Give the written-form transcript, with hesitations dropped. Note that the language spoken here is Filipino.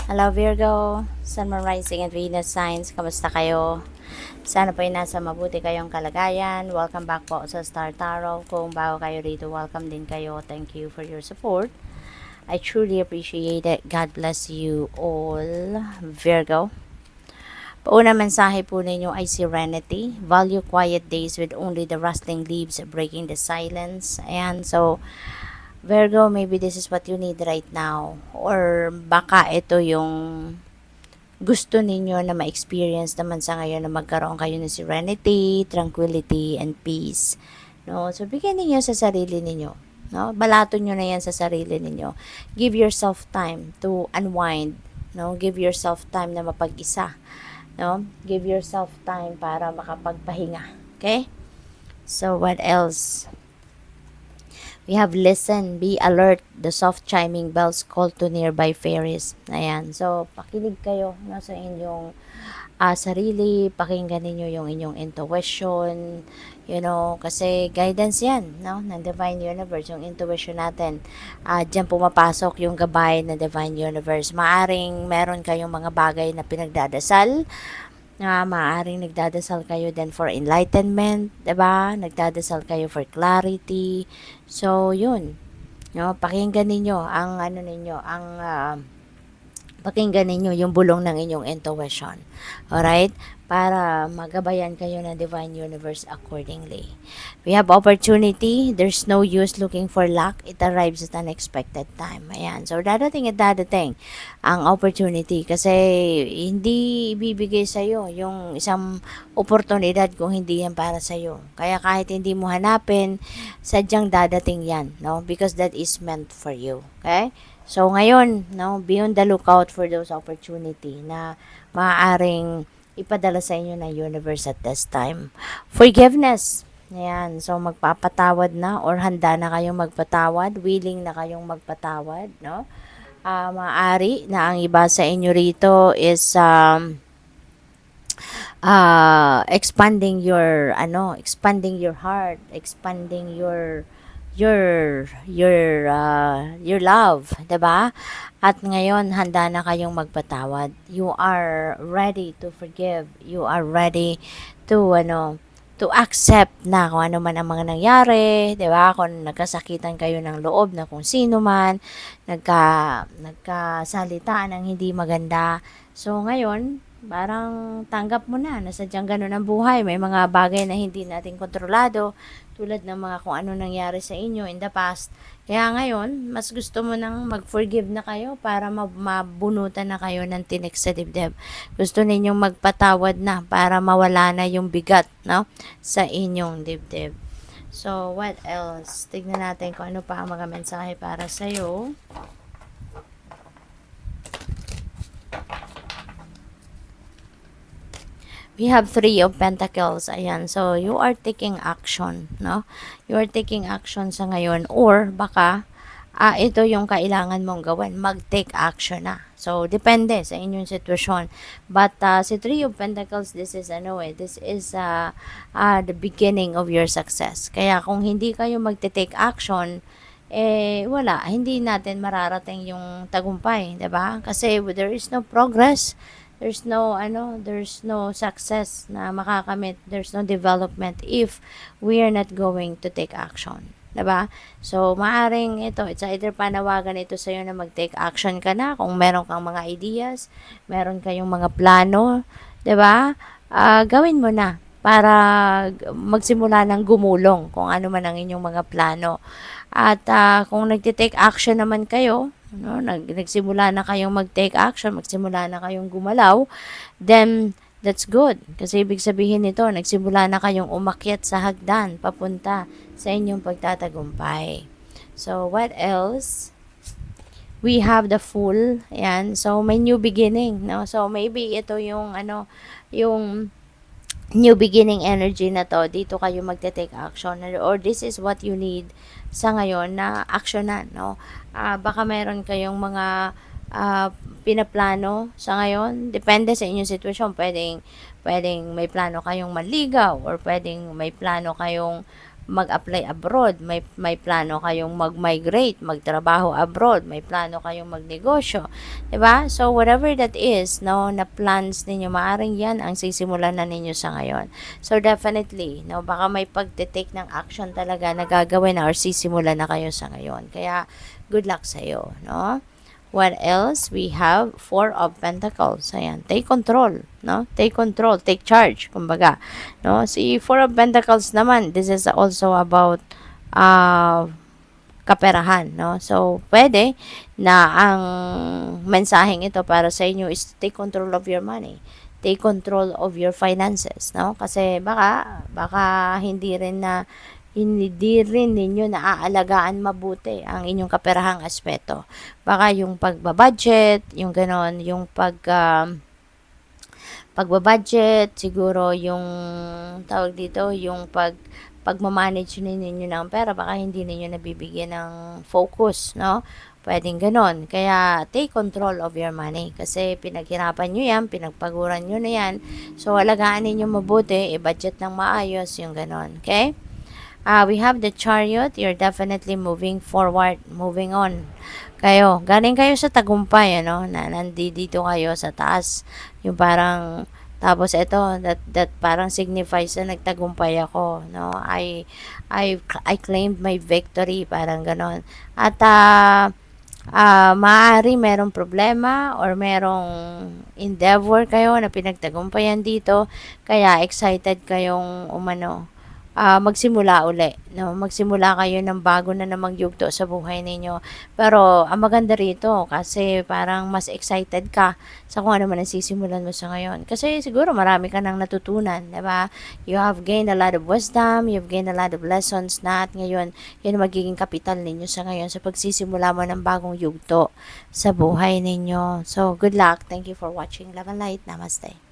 Hello Virgo, Sun, Moon, Rising and Venus signs, kamusta kayo? Sana po ay nasa mabuti kayong kalagayan. Welcome back po sa Star Tarot. Kung bago kayo rito, welcome din kayo. Thank you for your support. I truly appreciate it. God bless you all, Virgo. Paunang mensahe po ninyo ay serenity. Value quiet days with only the rustling leaves breaking the silence. Ayan, so Virgo, maybe this is what you need right now. Or baka ito yung gusto ninyo na ma-experience naman sa ngayon na magkaroon kayo ng serenity, tranquility, and peace. No? So, bigyan ninyo sa sarili ninyo. No? Balaton nyo na yan sa sarili ninyo. Give yourself time to unwind. No? Give yourself time na mapag-isa. No? Give yourself time para makapagpahinga. Okay? So, what else? We have listen, be alert, the soft chiming bells call to nearby fairies. Ayan. So, pakinig kayo no, sa inyong sarili, pakinggan ninyo yung inyong intuition, kasi guidance yan, no, ng Divine Universe, yung intuition natin. Diyan pumapasok yung gabay ng Divine Universe. Maaring meron kayong mga bagay na pinagdadasal, maaaring nagdadasal kayo then for enlightenment, 'di ba? Nagdadasal kayo for clarity. So, 'yun. No, pakinggan ninyo ang pakinggan ninyo yung bulong ng inyong intuition. Alright? Para magabayan kayo ng Divine Universe accordingly. We have opportunity. There's no use looking for luck. It arrives at an expected time. Ayan. So, dadating at dadating ang opportunity kasi hindi ibibigay sa'yo yung isang oportunidad kung hindi yan para sa'yo. Kaya kahit hindi mo hanapin, sadyang dadating yan. No? Because that is meant for you. Okay? So, ngayon, no, be on the lookout for those opportunity na maaaring ipadala sa inyo ng universe at this time. Forgiveness. Ayan. So, magpapatawad na or handa na kayong magpatawad. Willing na kayong magpatawad, no? Maaari na ang iba sa inyo rito is expanding your heart, expanding your love, 'di ba? At ngayon handa na kayong magpatawad. You are ready to forgive. You are ready to accept na kung ano man ang mga nangyari, 'di ba? Kung nagkasakitan kayo ng loob na kung sino man, nagkasalitaan ng hindi maganda. So ngayon, parang tanggap mo na sadyang ganun ang buhay. May mga bagay na hindi natin kontrolado tulad ng mga kung ano nangyari sa inyo in the past. Kaya ngayon, mas gusto mo nang mag-forgive na kayo para mabunutan na kayo ng tinik sa dibdib. Gusto ninyong magpatawad na para mawala na yung bigat, no, sa inyong dibdib. So, what else? Tignan natin kung ano pa ang mga mensahe para sa'yo. We have 3 of Pentacles. Ayan. So, you are taking action, no? You are taking action sa ngayon or baka ito yung kailangan mong gawin. Mag-take action na. So, depende sa inyong sitwasyon. But, si 3 of Pentacles, this is the beginning of your success. Kaya, kung hindi kayo mag-take action, wala, hindi natin mararating yung tagumpay, 'di ba? Kasi there is no progress, there's no success na makakamit, there's no development if we are not going to take action, 'di ba? So, maaring it's either panawagan ito sa iyo na mag-take action ka na kung meron kang mga ideas, meron kayong mga plano, 'di ba? Gawin mo na para magsimula ng gumulong kung ano man ang inyong mga plano. At kung nagte-take action naman kayo, no, nagsimula na kayong mag-take action, magsimula na kayong gumalaw, then that's good. Kasi ibig sabihin nito, nagsimula na kayong umakyat sa hagdan papunta sa inyong pagtatagumpay. So, what else? We have the Fool. Ayan. So, may new beginning, no? So, maybe ito yung yung new beginning energy na to, dito kayo magte-take action or this is what you need sa ngayon na actionan, no? Baka meron kayong mga pinaplano sa ngayon, depende sa inyong sitwasyon. Pwedeng may plano kayong manligaw or pwedeng may plano kayong mag-apply abroad, may plano kayong mag-migrate, magtrabaho abroad, may plano kayong magnegosyo, 'di ba? So whatever that is, no, na plans ninyo, maaring 'yan ang sisimulan na ninyo sa ngayon. So definitely, no, baka may pagte-take ng action talaga na gagawin na or sisimulan na kayo sa ngayon. Kaya good luck sa iyo, no? What else? We have Four of Pentacles. Ayan, take control, no? Take control, take charge, kumbaga, no? Si Four of Pentacles naman, this is also about kaperahan, no? So, pwede na ang mensaheng ito para sa inyo is to take control of your money. Take control of your finances, no? Kasi baka hindi rin ninyo naaalagaan mabuti ang inyong kaperahang aspeto. Baka yung pagbabudget, yung ganon, yung pagbabudget, siguro yung tawag dito, yung pagmamanage ninyo ng pera, baka hindi ninyo nabibigyan ng focus, no? Pwedeng ganon. Kaya, take control of your money. Kasi pinaghirapan nyo yan, pinagpaguran nyo na yan. So, alagaan ninyo mabuti, i-budget ng maayos, yung ganon. Okay? We have the Chariot. You're definitely moving forward, moving on. Galing kayo sa tagumpay, ano, na nandito kayo sa taas. Yung parang, tapos ito, that parang signifies na nagtagumpay ako, no? I claimed my victory, parang ganon. At, maaari merong problema or merong endeavor kayo na pinagtagumpayan dito, kaya excited kayong magsimula uli, no? Magsimula kayo ng bago na namang yugto sa buhay ninyo. Pero ang maganda rito kasi parang mas excited ka sa kung ano man ang sisimulan mo sa ngayon. Kasi siguro marami ka nang natutunan, 'di ba? You have gained a lot of wisdom, you've gained a lot of lessons na at ngayon yan magiging kapital ninyo sa ngayon sa pagsisimula mo ng bagong yugto sa buhay ninyo. So, good luck. Thank you for watching. Love and light. Namaste.